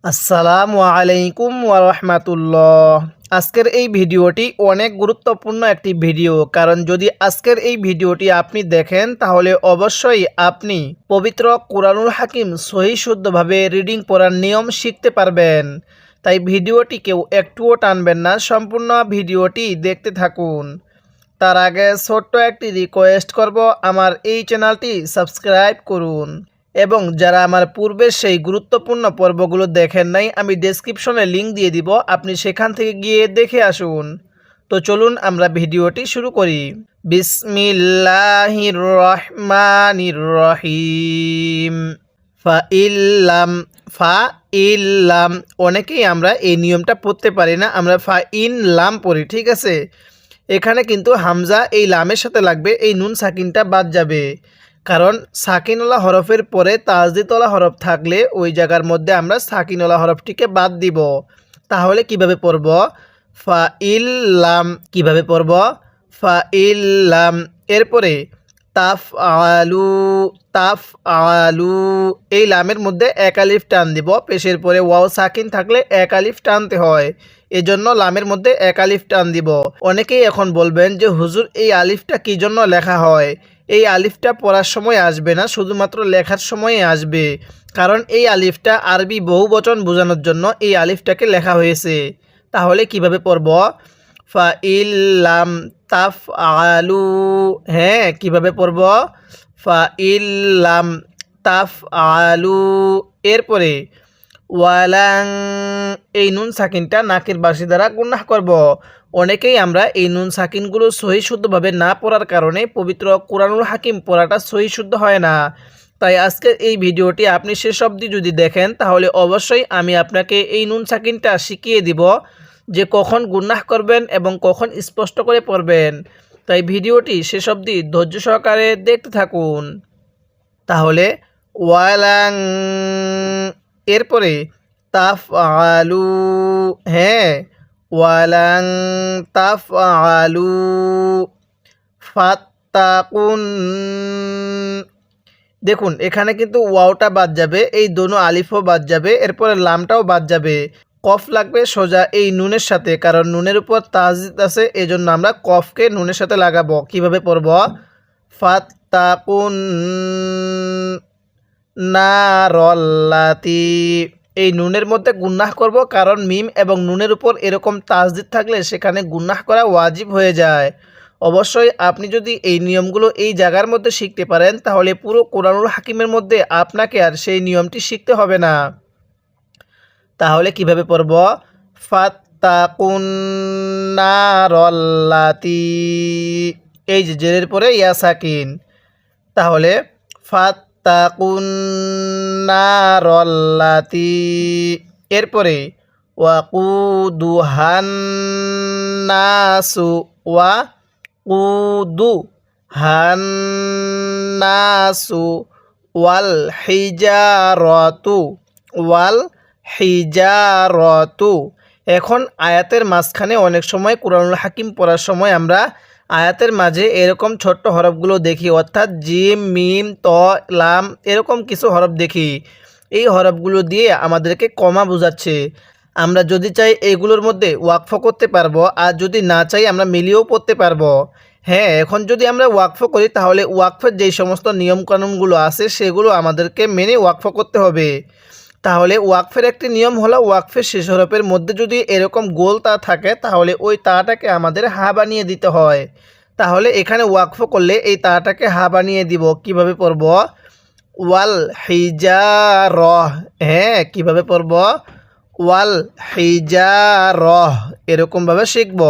আসসালামু আলাইকুম ওয়া রাহমাতুল্লাহ। আজকের এই ভিডিওটি অনেক গুরুত্বপূর্ণ একটি ভিডিও, কারণ যদি আজকের এই ভিডিওটি আপনি দেখেন তাহলে অবশ্যই আপনি পবিত্র কুরআনুল হাকিম সহি শুদ্ধভাবে রিডিং পড়ার নিয়ম শিখতে পারবেন। তাই ভিডিওটি কেউ একটুও টানবেন না, সম্পূর্ণ ভিডিওটি দেখতে থাকুন। তার আগে ছোট্ট একটি রিকোয়েস্ট করব, আমার এই চ্যানেলটি সাবস্ক্রাইব করুন এবং যারা আমার পূর্বের সেই গুরুত্বপূর্ণ পর্বগুলো দেখেন নাই, আমি ডেসক্রিপশনে লিংক দিয়ে দিব, আপনি সেখান থেকে গিয়ে দেখে আসুন। তো চলুন আমরা ভিডিওটি শুরু করি। বিসমিল্লাহির রহমানির রহিম। ফা ইল্লাম অনেকেই আমরা এই নিয়মটা পড়তে পারি না, আমরা ফা ইন লাম পড়ি, ঠিক আছে। এখানে কিন্তু হামজা এই লামের সাথে লাগবে, এই নুন সাকিনটা বাদ যাবে, কারণ সাকিনওয়ালা হরফের পরে তাজদিদওয়ালা হরফ থাকলে ওই জায়গার মধ্যে আমরা সাকিনওয়ালা হরফটিকে বাদ দিব। তাহলে কিভাবে পড়ব? ফা ইল্লাম। কিভাবে পড়ব? ফা ইল্লাম। এরপরে তাফ আলু এই লামের মধ্যে এক আলিফ টান দিব, পেশের পরে ওয়াও সাকিন থাকলে এক আলিফ টানতে হয়, এজন্য লামের মধ্যে এক আলিফ টান দিব। অনেকেই এখন বলবেন যে হুজুর এই আলিফটা কি জন্য লেখা হয়? এই আলিফটা পড়ার সময় আসবে না, শুধুমাত্র লেখার সময়ে আসবে, কারণ এই আলিফটা আরবি বহুবচন বোঝানোর জন্য এই আলিফটাকে লেখা হয়েছে। তাহলে কিভাবে পড়ব? ফা ইল্লাম তাফ আলু। হ্যাঁ, কিভাবে পড়ব? ফা ইল্লাম তাফ আলু। এরপরে ওয়ালাং এই নুন সাকিনটা নাকের বাঁশি দ্বারা গুনাহ করব। অনেকেই আমরা এই নুন সাকিনগুলো সহি শুদ্ধভাবে না পড়ার কারণে পবিত্র কুরআনুল হাকিম পড়াটা সহি শুদ্ধ হয় না। তাই আজকের এই ভিডিওটি আপনি শেষ অবধি যদি দেখেন তাহলে অবশ্যই আমি আপনাকে এই নুন সাকিনটা শিখিয়ে দিব যে কখন গুনাহ করবেন এবং কখন স্পষ্ট করে পড়বেন। তাই ভিডিওটি শেষ অবধি ধৈর্য সহকারে দেখতে থাকুন। তাহলে ওয়ালাং, এরপরে তাফ আলু। হ্যাঁ, ওয়ালাং তাফ আলু ফাত্তাকুন। দেখুন এখানে কিন্তু ওয়াওটা বাদ যাবে, এই দোনো আলিফও বাদ যাবে, এরপরে লামটাও বাদ যাবে। কফ লাগবে সোজা এই নুনের সাথে, কারণ নুনের উপর তাজদিদ আছে, এজন্য আমরা কফকে নুনের সাথে লাগাবো। কিভাবে পড়ব? ফাত্তাকুন নারল্লাতি। এই নুনের মধ্যে গুনাহ করব, কারণ মিম এবং নুনের উপর এরকম তাজদিদ থাকলে সেখানে গুনাহ করা ওয়াজিব হয়ে যায়। অবশ্যই আপনি যদি এই নিয়মগুলো এই জায়গার মধ্যে শিখতে পারেন তাহলে পুরো কুরআনুল হাকিমের মধ্যে আপনাকে আর সেই নিয়মটি শিখতে হবে না। তাহলে কিভাবে পড়ব? ফাত্তাকুন নারল্লাতি, এই যে জেরের পরে ইয়া সাকিন, তাহলে ফাত্তাকুন নারল্লাতি। এরপরে ওয়াকুদুহান নাসু, ওয়াকুদুহান নাসু ওয়াল হিজারতু, ওয়াল হিজারতু। এখন আয়াতের মাঝখানে অনেক সময় কুরআনুল হাকিম পড়ার সময় আমরা আয়াতের মাঝে এরকম ছোট্ট হরফগুলো দেখি, অর্থাৎ জিম মিম ত লাম এরকম কিছু হরফ দেখি। এই হরফগুলো দিয়ে আমাদেরকে কমা বোঝাচ্ছে। আমরা যদি চাই এগুলোর মধ্যে ওয়াকফ করতে পারবো, আর যদি না চাই আমরা মিলিয়েও পড়তে পারবো। হ্যাঁ, এখন যদি আমরা ওয়াকফ করি তাহলে ওয়াকফের যেই সমস্ত নিয়মকানুনগুলো আছে সেগুলো আমাদেরকে মেনে ওয়াকফ করতে হবে। তাহলে ওয়াকফের একটি নিয়ম হলো ওয়াকফের শেষ হরফের মধ্যে যদি এরকম গোল তা থাকে তাহলে ওই তাটাকে আমাদের হা বানিয়ে দিতে হয়। তাহলে এখানে ওয়াকফ করলে এই তাটাকে হা বানিয়ে দিব। কিভাবে পড়ব? ওয়াল হিজারহ। হ্যাঁ, কিভাবে পড়ব? ওয়াল হিজারহ, এরকমভাবে শিখব।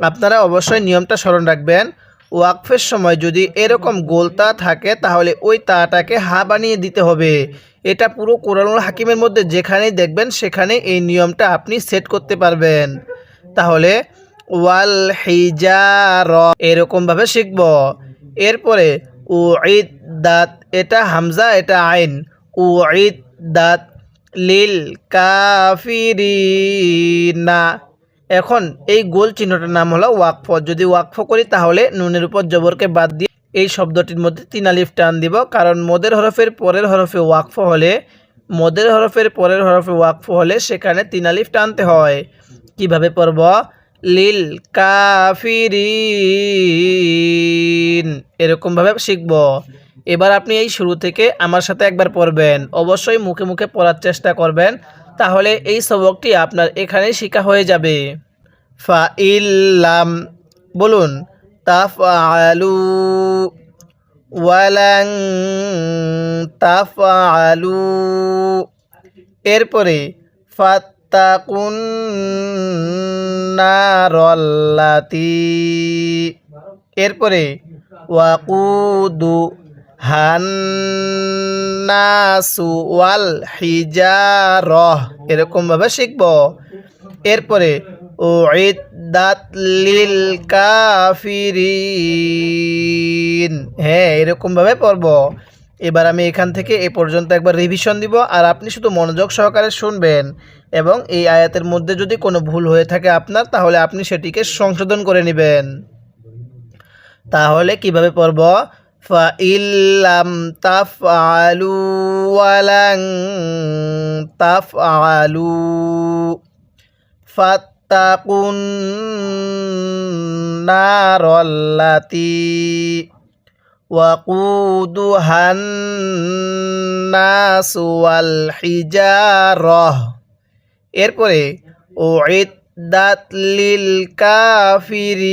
আপনারা অবশ্যই নিয়মটা স্মরণ রাখবেন। ওয়াকফের সময় যদি এরকম গোলতা থাকে তাহলে ওই তাটাকে হা বানিয়ে দিতে হবে। এটা পুরো কুরআনুল হাকিমের মধ্যে যেখানেই দেখবেন সেখানে এই নিয়মটা আপনি সেট করতে পারবেন। তাহলে ওয়াল হিজার এরকমভাবে শিখব। এরপরে উইদ্দাত, এটা হামজা এটা আইন, উইদ্দাত লিল কাফিরিনা। এখন এই গোল চিহ্নটার নাম হলো ওয়াকফ। যদি ওয়াকফ করি তাহলে নুনের উপর জবরকে বাদ দিয়ে এই শব্দটির মধ্যে 3 আলিফ টান দিব, কারণ মদের হরফের পরের হরফে ওয়াকফ হলে মদের হরফের পরের হরফে ওয়াকফ হলে সেখানে 3 আলিফ টানতে হয়। কিভাবে পড়ব? লিল কাফিরিন, এরকমভাবে শিখব। এবার আপনি এই শুরু থেকে আমার সাথে একবার পড়বেন, অবশ্যই মুখে মুখে পড়ার চেষ্টা করবেন, তাহলে এই সবকটি আপনার এখানেই শিখা হয়ে যাবে। ফাইল্লাম, বলুন তাফআলু ওয়ালান তাফআলু। এরপরে ফাত্তাকুন নারাল্লাতি, এরপরে ওয়াকুদু হান্নাসু ওয়াল হিজারহ, এরকমভাবে শিখব। এরপরে উইদ্দাত লিল কাফিরিন, হ্যাঁ এরকমভাবে পড়ব। এবার আমি এখান থেকে এ পর্যন্ত একবার রিভিশন দিব, আর আপনি শুধু মনোযোগ সহকারে শুনবেন, এবং এই আয়াতের মধ্যে যদি কোনো ভুল হয়ে থাকে আপনার, তাহলে আপনি সেটিকে সংশোধন করে নেবেন। তাহলে কিভাবে পড়ব? ফাইল্লাম তাফআলু ওয়ালান তাফআলু ফাত্তাকুন নারাল্লাতি ওয়াকুদুহান নাসু ওয়াল হিজারহ। এরপরে উইদ্দাত লিল কাফিরিন,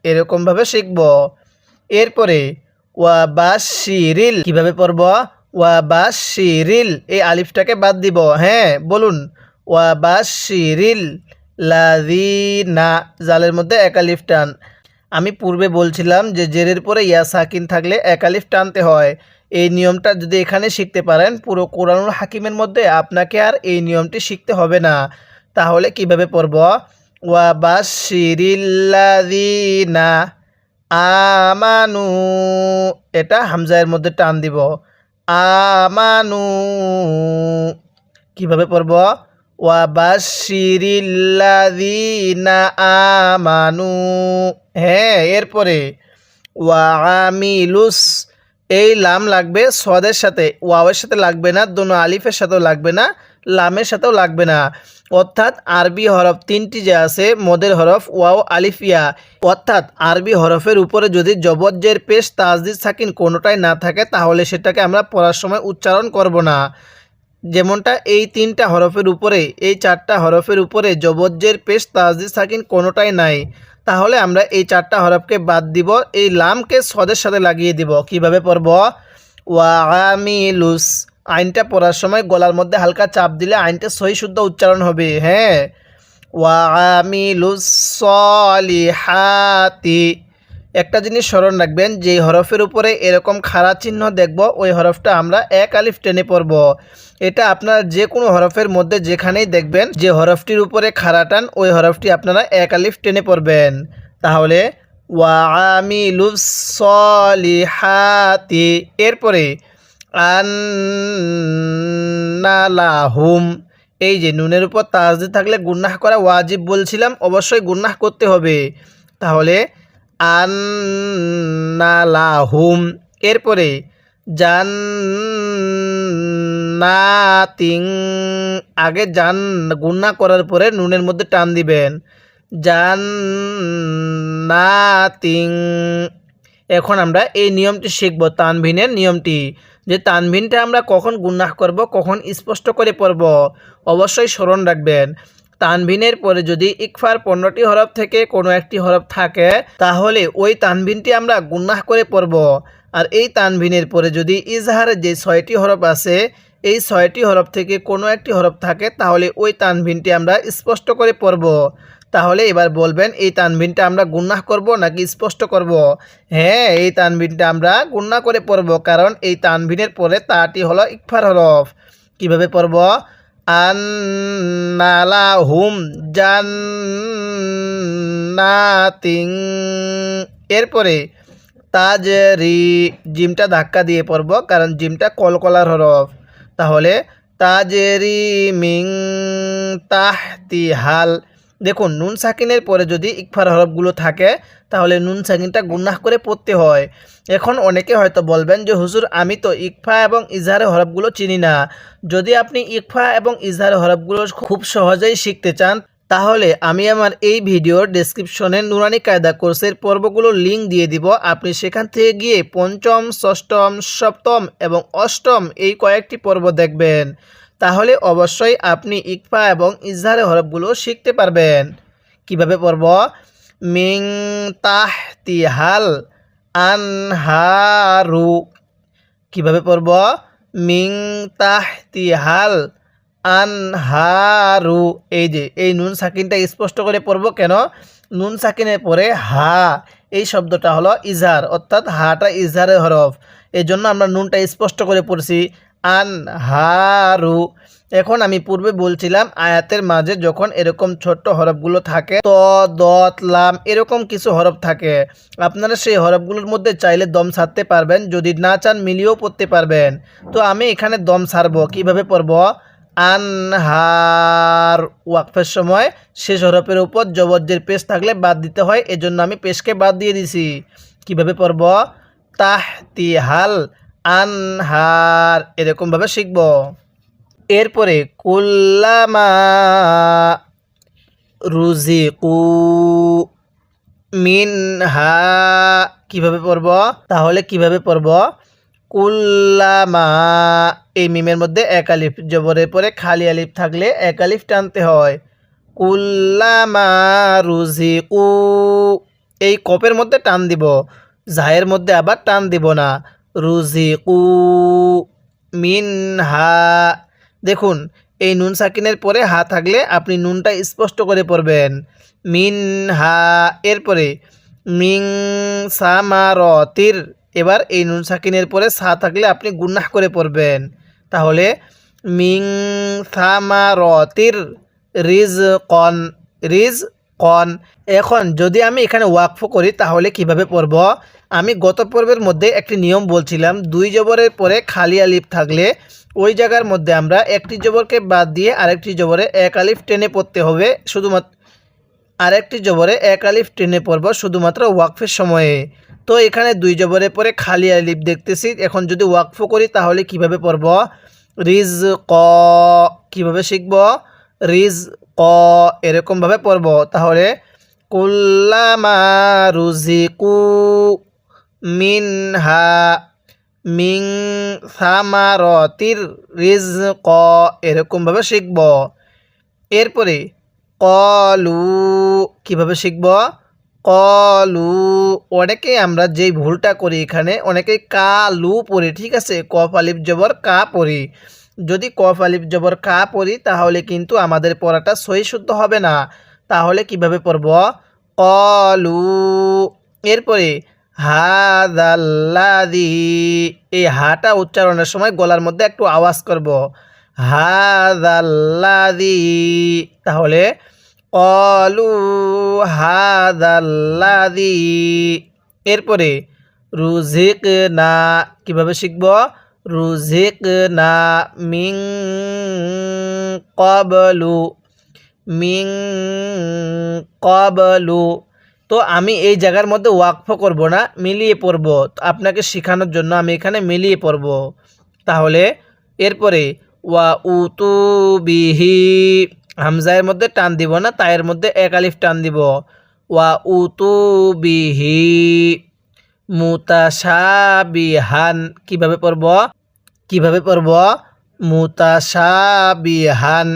এরকমভাবে শিখব। এরপরে ওয়াবাশশিরিল, কিভাবে পড়ব? ওয়াবাশশিরিল, এই আলিফটাকে বাদ দিব। হ্যাঁ বলুন ওয়াবাশশিরিল লাযিনা, জালের মধ্যে এক আলিফ টান। আমি পূর্বে বলছিলাম যে জেরের পরে ইয়া সাকিন থাকলে এক আলিফ টানতে হয়। এই নিয়মটা যদি এখানে শিখতে পারেন, পুরো কোরআনুল হাকিমের মধ্যে আপনাকে আর এই নিয়মটি শিখতে হবে না। তাহলে কিভাবে পড়ব? ওয়াবাশশিরিল্লাযিনা আমানু, এটা হামজায়ের মধ্যে টান দিব। আমানু, কিভাবে পড়ব? ওয়াবাশশিরিল্লাযিনা আমানু, হ্যাঁ। এরপরে ওয়াআমিলুস, এই লাম লাগবে সদের সাথে, ওয়াওয়ের সাথে লাগবে না, দোনো আলিফের সাথেও লাগবে না, লামের সাথেও লাগবে না। অর্থাৎ আরবি হরফ 3টি যে আছে, মদের হরফ, ওয়াও, আলিফ, ইয়া, অর্থাৎ আরবি হরফের উপরে যদি জবর, জের, পেশ, তাসদিদ, সাকিন কোনোটাই না থাকে, তাহলে সেটাকে আমরা পড়ার সময় উচ্চারণ করব না। যেমনটা এই 3টা হরফের উপরে, এই 4টা হরফের উপরে জবর, জের, পেশ, তাসদিদ, সাকিন কোনোটাই নাই, তাহলে আমরা এই 4টা হরফকে বাদ দিব, এই লামকে সদের সাথে লাগিয়ে দিব। কিভাবে পড়ব? ওয়াআমিলুস, আইনটা পড়ার সময় গলার মধ্যে হালকা চাপ দিলে আইনটা সহি শুদ্ধ উচ্চারণ হবে। হ্যাঁ, ওয়াআমিলুস সলিহাতি। একটা জিনিস স্মরণ রাখবেন, যে হরফের উপরে এরকম খাড়া চিহ্ন দেখব, ওই হরফটা আমরা এক আলিফ টেনে পড়ব। এটা আপনার যে কোনো হরফের মধ্যে যেখানেই দেখবেন যে হরফটির উপরে খাড়া টান, ওই হরফটি আপনারা এক আলিফ টেনে পড়বেন। তাহলে ওয়াআমিলুস সলিহাতি। এরপরে আন্নালাহুম, এই যে নুনের উপর তাসদিদ থাকলে গুন্নাহ করা ওয়াজিব বলছিলাম, অবশ্যই গুন্নাহ করতে হবে। তাহলে আন্নালাহুম। এরপরে জান্নাতিন, আগে জান গুন্নাহ করার পরে নুনের মধ্যে টান দিবেন, জান্নাতিন। এখন আমরা এই নিয়মটি শিখব, তানভিনের নিয়মটি, যে তানভিনটা আমরা কখন গুন্নাহ করব, কখন স্পষ্ট করে পড়ব, অবশ্যই স্মরণ রাখবেন। তানভিনের পরে যদি ইকফার 15টি হরফ থেকে কোনো একটি হরফ থাকে, তাহলে ওই তানভিনটি আমরা গুন্নাহ করে পড়ব। আর এই তানভিনের পরে যদি ইজহারের যে 6টি হরফ আছে, এই 6টি হরফ থেকে কোনো একটি হরফ থাকে, তাহলে ওই তানভিনটি আমরা স্পষ্ট করে পড়ব। তাহলে এবার বলবেন, এই তানভিনটা আমরা গুন্নাহ করব নাকি স্পষ্ট করব? হ্যাঁ, এই তানভিনটা আমরা গুন্নাহ করে পড়ব, কারণ এই তানভিনের পরে তাটি হলো ইকফার হরফ। কিভাবে পড়ব? আন্নালাহুম জান্নাতিন। এরপরে তাজরি, জিমটা ধাক্কা দিয়ে পড়ব, কারণ জিমটা কলকলার হরফ। তাহলে তাজরি মিন তাহতিহাল, দেখুন নুন সাকিনের পরে যদি ইকফার হরফগুলো থাকে তাহলে নুন সাকিনটা গুনাহ করে পড়তে হয়। এখন অনেকে হয়তো বলবেন যে হুজুর আমি তো ইকফা এবং ইজহারের হরফগুলো চিনি না। যদি আপনি ইকফা এবং ইজহারের হরফগুলো খুব সহজেই শিখতে চান তাহলে আমি আমার এই ভিডিওর ডেসক্রিপশনে নুরানি কায়দা কোর্সের পর্বগুলোর লিঙ্ক দিয়ে দিব। আপনি সেখান থেকে গিয়ে পঞ্চম, ষষ্ঠম, সপ্তম এবং অষ্টম এই কয়েকটি পর্ব দেখবেন। তাহলে অবশ্যই আপনি ইকফা এবং ইজহারের হরফগুলো শিখতে পারবেন। কিভাবে পড়ব? মিং তাহতিহাল আনহারু। কিভাবে পড়ব? মিং তাহতিহাল আনহারু। এই যে এই নুন সাকিনটা স্পষ্ট করে পড়ব কেন? নুন সাকিনের পরে হা এই শব্দটা হলো ইজহার, অর্থাৎ হাটা ইজহারের হরফ। এই জন্য আমরা নুনটা স্পষ্ট করে পড়ছি আনহারু। এখন আমি পূর্বে বলছিলাম আয়াতের মাঝে যখন এরকম ছোট্ট হরফগুলো থাকে ত, দত, লাম এরকম কিছু হরফ থাকে, আপনারা সেই হরফগুলোর মধ্যে চাইলে দম ছাড়তে পারবেন, যদি না চান মিলিয়েও পড়তে পারবেন। তো আমি এখানে দম ছাড়বো। কিভাবে পড়ব? আনহার। ওয়াকফের সময় শেষ হরফের উপর জবজ্জের পেশ থাকলে বাদ দিতে হয়, এজন্য আমি পেশকে বাদ দিয়ে দিছি। কিভাবে পড়ব? তাহতিহাল আনহার। এরকমভাবে শিখব। এরপরে কুল্লামা রুজিকু মিনহা। কিভাবে পড়ব? তাহলে কিভাবে পড়ব? কুল্লামা। এই মিমের মধ্যে এক আলিফ, জবরের পরে খালি আলিফ থাকলে এক আলিফ টানতে হয়। কুল্লামা রুজিকু। এই কপের মধ্যে টান দিব, জাহের মধ্যে আবার টান দিব না। রুজিকু মিনহা। দেখুন এই নুন সাকিনের পরে হা থাকলে আপনি নুনটা স্পষ্ট করে পড়বেন। মিনহা। এরপরে মিং সামারতির। এবার এই নুন সাকিনের পরে সা থাকলে আপনি গুনাহ করে পড়বেন। তাহলে মিং সামারতির রিজকন। রিজকন। এখন যদি আমি এখানে ওয়াকফ করি তাহলে কিভাবে পড়ব? আমি গত পর্বের মধ্যে একটি নিয়ম বলছিলাম, দুই জবরের পরে খালি আলিফ থাকলে ওই জায়গার মধ্যে আমরা একটি জবরকে বাদ দিয়ে আরেকটি জবরে এক আলিফ টেনে পড়তে হবে, শুধুমাত্র আরেকটি জবরে এক আলিফ টেনে পড়ব শুধুমাত্র ওয়াকফের সময়ে। তো এখানে দুই জবরের পরে খালি আলিফ দেখতেছি, এখন যদি ওয়াকফ করি তাহলে কিভাবে পড়ব? রিজক। কিভাবে শিখব? রিজক। এরকমভাবে পড়ব। তাহলে কুল্লামা রুজিকু মিনহা মিং সামারতির রিজক। এরকমভাবে শিখব। এরপরে কলু। কিভাবে শিখব? কলু। অনেকেই আমরা যেই ভুলটা করি এখানে অনেকেই কালু পড়ি, ঠিক আছে, কফ আলিফ জবর কা পড়ি। যদি কফ আলিফ জবর কা পড়ি তাহলে কিন্তু আমাদের পড়াটা সহি শুদ্ধ হবে না। তাহলে কিভাবে পড়ব? কলু। এরপরে হাযাল্লাযী। এই হাটা উচ্চারণের সময় গলার মধ্যে একটু আওয়াজ করব। হাযাল্লাযী। তাহলে কলু হাযাল্লাযী। এরপরে রুজিকনা। কিভাবে শিখব? রুজিকনা মিং ক্বাবলু। মিং ক্বাবলু। তো আমি এই জায়গার মধ্যে ওয়াকফ করব না, মিলিয়ে পড়ব। আপনাকে শেখানোর জন্য আমি এখানে মিলিয়ে পড়ব। তাহলে এরপরে ওয়া উতু বিহি। হামজায়ের মধ্যে টান দিব না, তায়ের মধ্যে এক আলিফ টান দিব। ওয়া উতু বিহি মুতাশাবিহান। কিভাবে পড়ব? কিভাবে পড়ব? মুতাশাবিহান।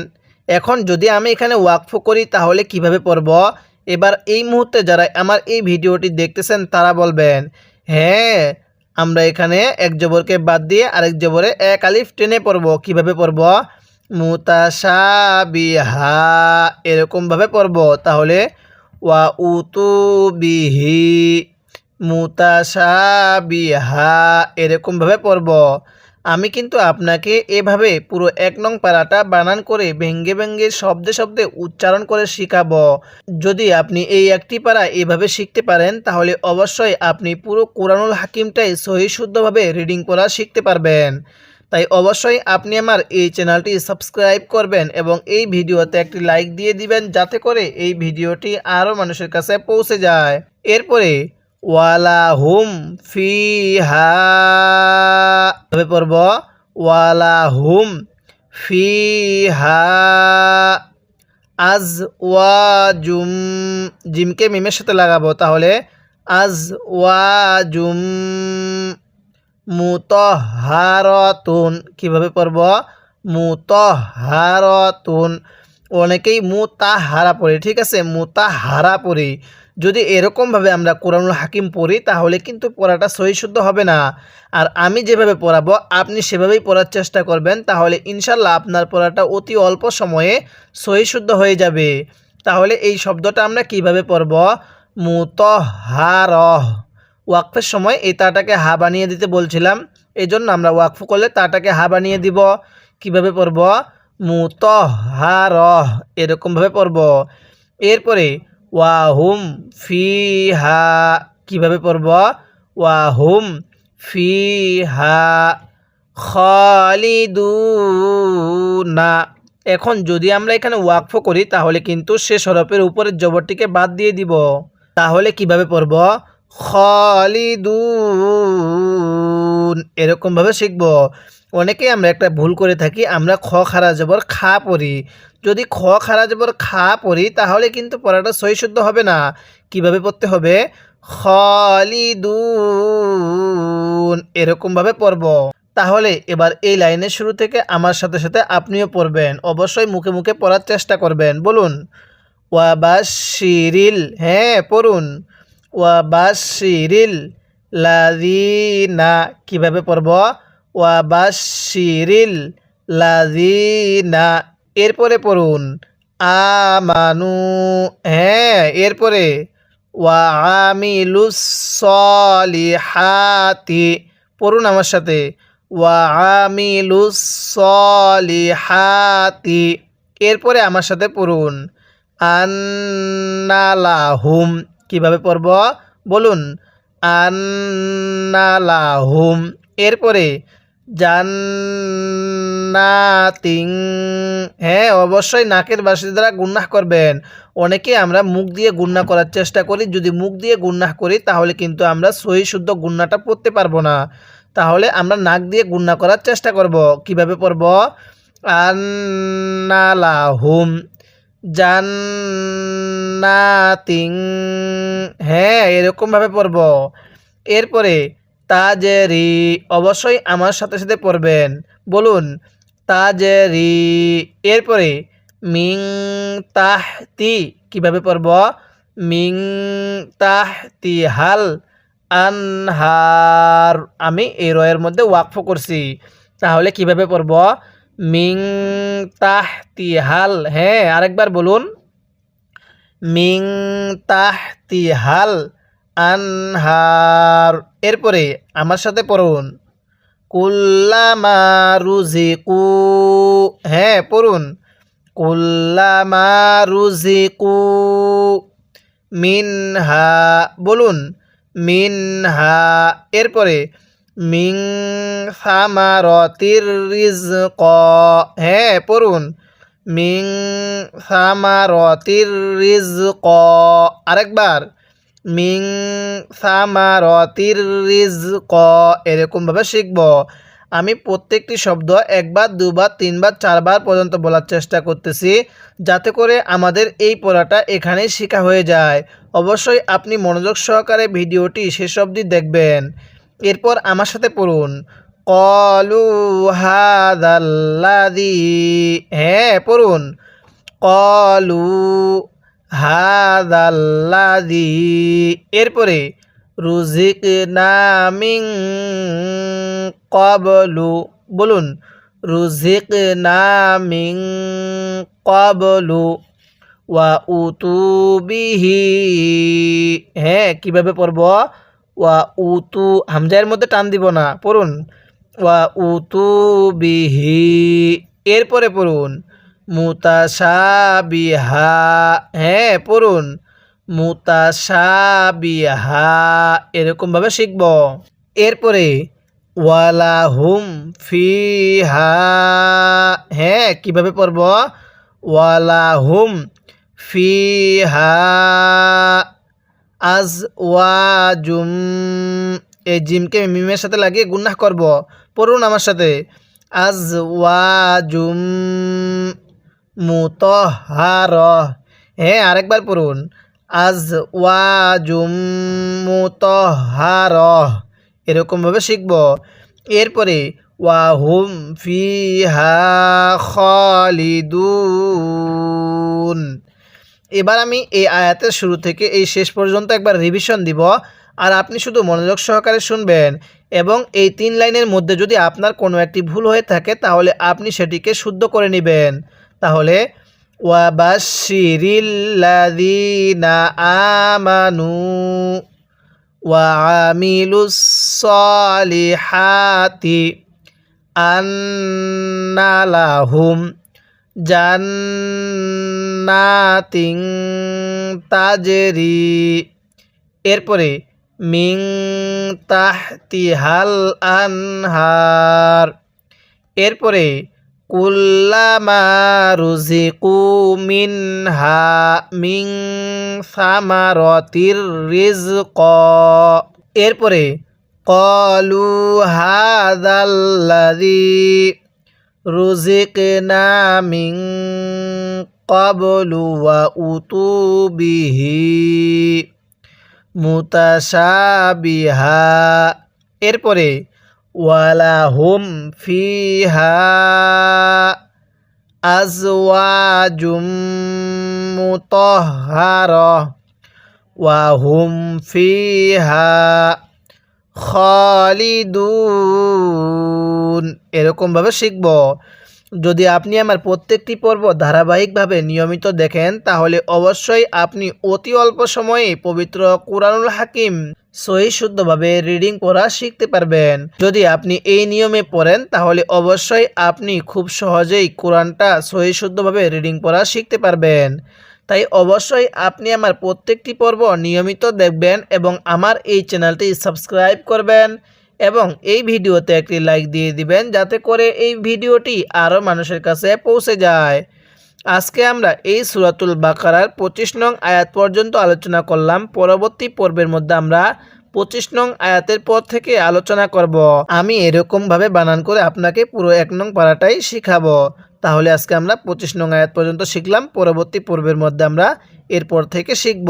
এখন যদি আমি এখানে ওয়াকফ করি তাহলে কিভাবে পড়ব? এবার এই মুহূর্তে যারা আমার এই ভিডিওটি দেখতেছেন তারা বলবেন, হ্যাঁ আমরা এখানে এক জবরকে বাদ দিয়ে আরেক জবরে এক আলিফ টেনে পড়ব। কিভাবে পড়ব? মুতাশাবিহা। এরকমভাবে পড়ব। তাহলে ওয়া উতু বিহি মুতাশাবিহা। এরকমভাবে পড়ব। আমি কিন্তু আপনাকে এভাবে পুরো ১ নং পারাটা বানান করে ভেঙ্গে ভেঙ্গে শব্দে শব্দে উচ্চারণ করে শেখাবো। যদি আপনি এই একটি পারা এভাবে শিখতে পারেন তাহলে অবশ্যই আপনি পুরো কোরআনুল হাকিমটাই সহি শুদ্ধভাবে রিডিং পড়া শিখতে পারবেন। তাই অবশ্যই আপনি আমার এই চ্যানেলটি সাবস্ক্রাইব করবেন এবং এই ভিডিওতে একটি লাইক দিয়ে দিবেন, যাতে করে এই ভিডিওটি আরও মানুষের কাছে পৌঁছে যায়। এরপরে ওয়ালাহুম ফিহা ভাবে পড়ব ওয়ালাহুম ফিহা আজওয়াজুম, জিমকে মিমের সাথে লাগাবো, তাহলে আজওয়াজুম মুতাহহারাতুন। কিভাবে পড়ব মুতাহহারাতুন। অনেকেই মুতাহারা পড়ি, ঠিক আছে, মুতাহারা পড়ি। যদি এরকমভাবে আমরা কোরআনুল হাকিম পড়ি তাহলে কিন্তু পড়াটা সহি শুদ্ধ হবে না। আর আমি যেভাবে পড়াবো আপনি সেভাবেই পড়ার চেষ্টা করবেন, তাহলে ইনশাল্লাহ আপনার পড়াটা অতি অল্প সময়ে সহি শুদ্ধ হয়ে যাবে। তাহলে এই শব্দটা আমরা কিভাবে পড়ব মুতাহহারহ। ওয়াকফের সময় এই তাটাকে হা বানিয়ে দিতে বলছিলাম, এই জন্য আমরা ওয়াকফ করলে তাটাকে হা বানিয়ে দিব। কিভাবে পড়ব মুতাহহারহ, এরকমভাবে পড়ব। এরপরে ওয়াহুম ফিহা, কিভাবে পড়ব ওয়াহুম ফিহা খালিদুনা। এখন যদি আমরা এখানে ওয়াকফ করি তাহলে কিন্তু শেষ হরফের উপরের জবরটিকে বাদ দিয়ে দিব। তাহলে কিভাবে পড়ব খালিদুন, এরকমভাবে শিখব। অনেকেই আমরা একটা ভুল করে থাকি, আমরা খ খারা জবর খা পড়ি। যদি খ খারা জবর খা পড়ি তাহলে কিন্তু পড়াটা সহি শুদ্ধ হবে না। কিভাবে পড়তে হবে খালিদুন, এরকমভাবে পড়ব। তাহলে এবার এই লাইনের শুরু থেকে আমার সাথে সাথে আপনিও পড়বেন, অবশ্যই মুখে মুখে পড়ার চেষ্টা করবেন। বলুন ওয়াবাশিরিল, হ্যাঁ পড়ুন ওয়াবাশিরিল লাযিনা। কিভাবে পড়ব ওয়াবাশিরিল লাযিনা। এরপরে পড়ুন আমানু, হ্যাঁ এরপরে ওয়াআমিলুস সলিহাতি। পড়ুন আমার সাথে ওয়াআমিলুস সলিহাতি। এরপরে আমার সাথে পড়ুন আন্নালাহুম। কিভাবে পড়ব বলুন আন্নালাহুম। এরপরে জান্নাতিং, হ্যাঁ অবশ্যই নাকের বাঁশি দ্বারা গুন্নাহ করবেন। অনেকে আমরা মুখ দিয়ে গুন্নাহ করার চেষ্টা করি, যদি মুখ দিয়ে গুন্নাহ করি তাহলে কিন্তু আমরা সহি শুদ্ধ গুন্নাটা পড়তে পারবো না। তাহলে আমরা নাক দিয়ে গুন্নাহ করার চেষ্টা করব। কিভাবে পড়ব আন্নালাহুম জান্নাতিং, হ্যাঁ এরকমভাবে পড়ব। এরপরে তাজেরি, অবশ্যই আমার সাথে সাথে পড়বেন। বলুন তাজেরি। এরপরে মিং তাহতি, কিভাবে পড়ব মিং তাহতি হাল আনহার। আমি এই রয়ের মধ্যে ওয়াকফ করছি, তাহলে কিভাবে পড়ব মিং তাহতি হাল, হ্যাঁ আরেকবার বলুন মিং তাহতি হাল আনহার। এরপরে আমার সাথে পড়ুন কুল্লামা রুজিকু, হ্যাঁ পড়ুন কুল্লামা রুজিকু মিনহা, বলুন মিনহা। এরপরে মিং সামারতির রিজক, হ্যাঁ পড়ুন মিং সামারতির রিজক। আরেকবার মিং সামারতির রিজক, এরকমভাবে শিখব। আমি প্রত্যেকটি শব্দ একবার দুবার তিনবার চারবার পর্যন্ত বলার চেষ্টা করতেছি, যাতে করে আমাদের এই পড়াটা এখানেই শেখা হয়ে যায়। অবশ্যই আপনি মনোযোগ সহকারে ভিডিওটি শেষ অবধি দেখবেন। এরপর আমার সাথে পড়ুন ক্বালু হাযাল্লাযী, হ্যাঁ পড়ুন ক্বালু হাযাল্লাযী। এরপরে রুজিকনা মিন ক্বাবলু, বলুন রুজিকনা মিন ক্বাবলু ওয়া উতুবিহি, হ্যাঁ কিভাবে পড়ব ওয়া উতু, হামজার মধ্যে টান দিব না, পড়ুন ওয়া উতুবিহি। এরপরে পড়ুন মুতাশাবিহা, হ্যাঁ পড়ুন মুতাশাবিহা, এরকমভাবে শিখব। এরপরে ওয়ালাহুম ফিহা, হ্যাঁ কিভাবে পড়ব, ওয়ালাহুম ফিহা আজওয়াজুম, এই জিমকে মিমের সাথে লাগিয়ে গুনাহ করব। পড়ুন আমার সাথে, আজওয়াজুম মুতাহহারাহ, হ্যাঁ আরেকবার পড়ুন, আজওয়াজুম মুতাহহারাহ, এরকমভাবে শিখব। এরপরে ওয়াহুম ফিহা খালিদুন। এবার আমি এই আয়াতের শুরু থেকে এই শেষ পর্যন্ত একবার রিভিশন দিব, আর আপনি শুধু মনোযোগ সহকারে শুনবেন, এবং এই 3 লাইনের মধ্যে যদি আপনার কোনো একটি ভুল হয়ে থাকে তাহলে আপনি সেটিকে শুদ্ধ করে নেবেন। তাহলে ওয়াবাশশিরিল্লাযীনা আমানু ওয়া আমিলুস সলিহাতি আন্না লাহুম জান্নাতিন তাজরি, এরপরে মিং তাহতিহাল আনহার, এরপরে কুল্লামা রুজিকু মিনহা মিং সামারতির রিজক, এরপরে ক্বালু হাযাল্লাযী রুজিকনা মিন ক্বাবলু ওয়া উতু বিহি মুতাশাবিহা, এরপরে ওয়ালাহুম ফিহা আজওয়াজুম মুতাহহারাহ ওয়া হুম ফিহা খালিদুন, এরকমভাবে শিখব। যদি আপনি আমার প্রত্যেকটি পর্ব ধারাবাহিকভাবে নিয়মিত দেখেন তাহলে অবশ্যই আপনি অতি অল্প সময়ে পবিত্র কুরআনুল হাকিম সহি শুদ্ধভাবে রিডিং পড়া শিখতে পারবেন। যদি আপনি এই নিয়মে পড়েন তাহলে অবশ্যই আপনি খুব সহজেই কোরআনটা সহি শুদ্ধভাবে রিডিং পড়া শিখতে পারবেন। তাই অবশ্যই আপনি আমার প্রত্যেকটি পর্ব নিয়মিত দেখবেন এবং আমার এই চ্যানেলটি সাবস্ক্রাইব করবেন এবং এই ভিডিওতে একটি লাইক দিয়ে দিবেন যাতে করে এই ভিডিওটি আরও মানুষের কাছে পৌঁছে যায়। আজকে আমরা এই সূরাতুল বাকারার 25 নং আয়াত পর্যন্ত আলোচনা করলাম। পরবর্তী পর্বের মধ্যে আমরা 25 নং আয়াতের পর থেকে আলোচনা করব। আমি এরকমভাবে বানান করে আপনাকে পুরো 1 নং পারাটাই শিখাবো। তাহলে আজকে আমরা 25 নং আয়াত পর্যন্ত শিখলাম, পরবর্তী পর্বের মধ্যে আমরা এরপর থেকে শিখব।